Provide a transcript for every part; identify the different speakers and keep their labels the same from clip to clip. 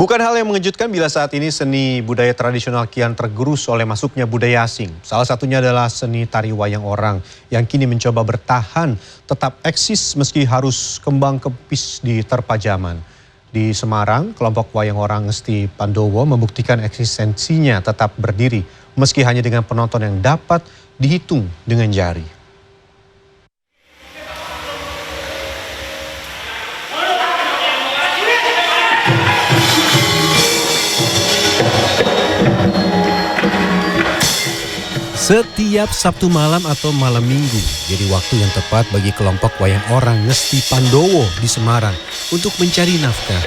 Speaker 1: Bukan hal yang mengejutkan bila saat ini seni budaya tradisional kian tergerus oleh masuknya budaya asing. Salah satunya adalah seni tari wayang orang yang kini mencoba bertahan tetap eksis meski harus kembang kempis di terpa zaman. Di Semarang, kelompok wayang orang Ngesti Pandowo membuktikan eksistensinya tetap berdiri meski hanya dengan penonton yang dapat dihitung dengan jari. Setiap Sabtu malam atau malam minggu jadi waktu yang tepat bagi kelompok wayang orang Ngesti Pandowo di Semarang untuk mencari nafkah.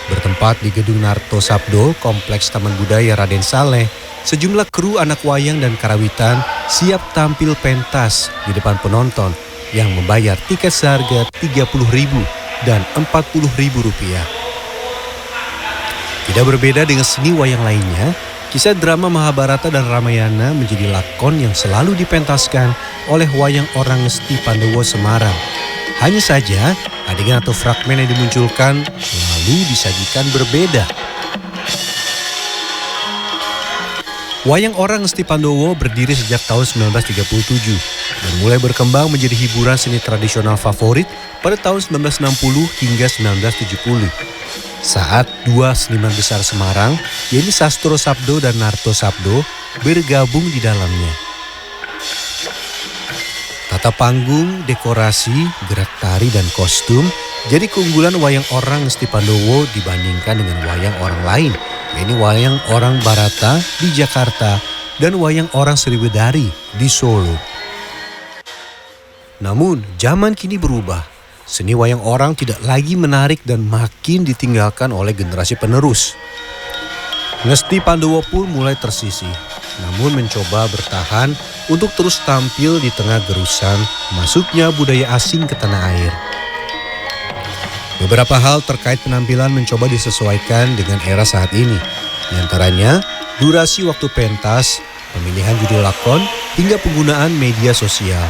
Speaker 1: Bertempat di Gedung Narto Sabdo, Kompleks Taman Budaya Raden Saleh, sejumlah kru anak wayang dan karawitan siap tampil pentas di depan penonton yang membayar tiket seharga Rp30.000 dan Rp40.000. Tidak berbeda dengan seni wayang lainnya, kisah drama Mahabharata dan Ramayana menjadi lakon yang selalu dipentaskan oleh wayang orang Ngesti Pandowo Semarang. Hanya saja, adegan atau fragmen yang dimunculkan selalu disajikan berbeda. Wayang orang Ngesti Pandowo berdiri sejak tahun 1937 dan mulai berkembang menjadi hiburan seni tradisional favorit pada tahun 1960 hingga 1970. Saat dua seniman besar Semarang, yaitu Sastro Sabdo dan Narto Sabdo, bergabung di dalamnya. Tata panggung, dekorasi, gerak tari dan kostum jadi keunggulan wayang orang Ngesti Pandowo dibandingkan dengan wayang orang lain, yaitu wayang orang Barata di Jakarta dan wayang orang Sriwedari di Solo. Namun, zaman kini berubah. Seni wayang orang tidak lagi menarik dan makin ditinggalkan oleh generasi penerus. Ngesti Pandowo pun mulai tersisih, namun mencoba bertahan untuk terus tampil di tengah gerusan masuknya budaya asing ke tanah air. Beberapa hal terkait penampilan mencoba disesuaikan dengan era saat ini. Di antaranya, durasi waktu pentas, pemilihan judul lakon, hingga penggunaan media sosial.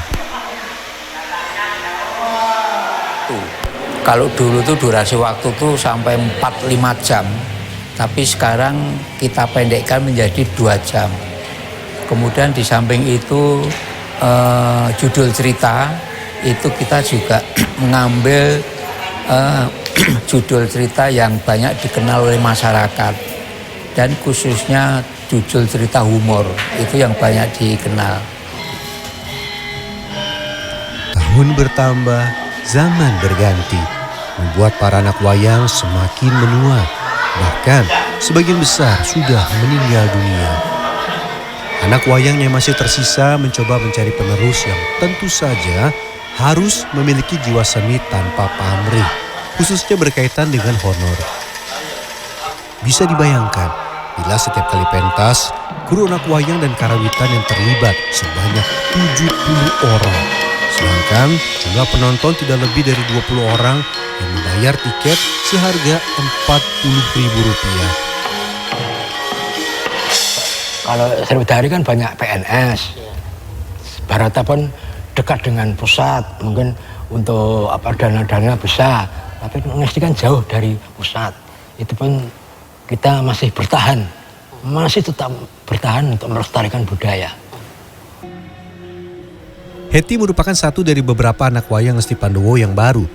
Speaker 2: Kalau dulu tuh durasi waktu tuh sampai 4-5 jam, tapi sekarang kita pendekkan menjadi 2 jam. Kemudian di samping itu judul cerita itu kita juga mengambil judul cerita yang banyak dikenal oleh masyarakat dan khususnya judul cerita humor itu yang banyak dikenal.
Speaker 1: Tahun bertambah, zaman berganti, membuat para anak wayang semakin menua. Bahkan sebagian besar sudah meninggal dunia. Anak wayang yang masih tersisa mencoba mencari penerus yang tentu saja harus memiliki jiwa seni tanpa pamrih, khususnya berkaitan dengan honor. Bisa dibayangkan bila setiap kali pentas, kru anak wayang dan karawitan yang terlibat sebanyak 70 orang. Sedangkan jumlah penonton tidak lebih dari 20 orang yang membayar tiket seharga Rp40.000.
Speaker 3: Kalau Sriwedari kan banyak PNS, Barata pun dekat dengan pusat, mungkin untuk dana-dana besar, tapi Ngesti kan jauh dari pusat. Itu pun kita masih bertahan, masih tetap bertahan untuk melestarikan budaya.
Speaker 1: Hetty merupakan satu dari beberapa anak wayang Ngesti Pandowo yang baru.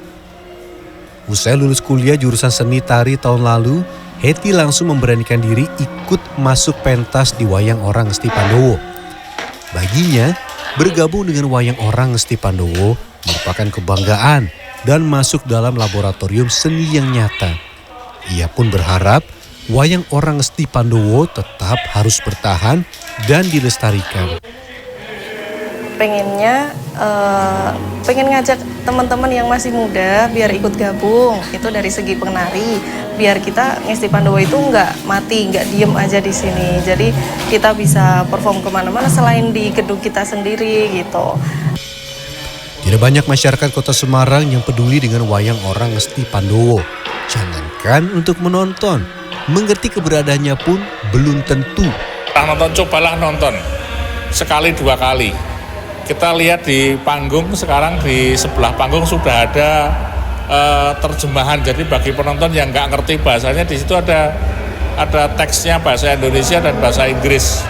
Speaker 1: Usai lulus kuliah jurusan seni tari tahun lalu, Hetty langsung memberanikan diri ikut masuk pentas di wayang orang Ngesti Pandowo. Baginya, bergabung dengan wayang orang Ngesti Pandowo merupakan kebanggaan dan masuk dalam laboratorium seni yang nyata. Ia pun berharap wayang orang Ngesti Pandowo tetap harus bertahan dan dilestarikan.
Speaker 4: Pengen ngajak teman-teman yang masih muda biar ikut gabung, itu dari segi penari, biar kita Ngesti Pandowo itu nggak mati, nggak diem aja di sini. Jadi kita bisa perform kemana-mana selain di gedung kita sendiri gitu.
Speaker 1: Tidak banyak masyarakat kota Semarang yang peduli dengan wayang orang Ngesti Pandowo. Jangankan untuk menonton, mengerti keberadaannya pun belum tentu.
Speaker 5: Cobalah nonton sekali 2 kali. Kita lihat di panggung sekarang, di sebelah panggung sudah ada terjemahan. Jadi bagi penonton yang nggak ngerti bahasanya, di situ ada teksnya bahasa Indonesia dan bahasa Inggris.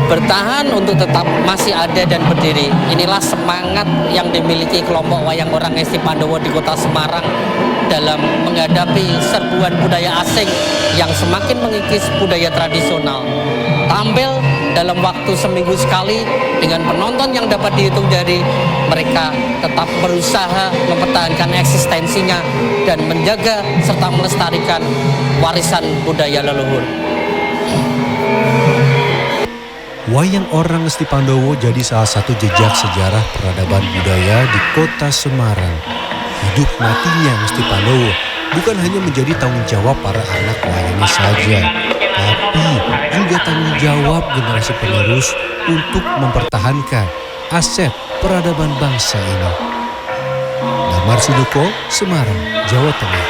Speaker 6: Bertahan untuk tetap masih ada dan berdiri. Inilah semangat yang dimiliki kelompok wayang orang Ngesti Pandowo di Kota Semarang dalam menghadapi serbuan budaya asing yang semakin mengikis budaya tradisional. Tampil dalam waktu seminggu sekali dengan penonton yang dapat dihitung jari, mereka tetap berusaha mempertahankan eksistensinya dan menjaga serta melestarikan warisan budaya leluhur.
Speaker 1: Wayang orang Ngesti Pandowo jadi salah satu jejak sejarah peradaban budaya di Kota Semarang. Hidup matinya Ngesti Pandowo bukan hanya menjadi tanggung jawab para anak wayangnya saja, tapi juga tanggung jawab generasi penerus untuk mempertahankan aset peradaban bangsa ini. Damar Sinuko, Semarang, Jawa Tengah.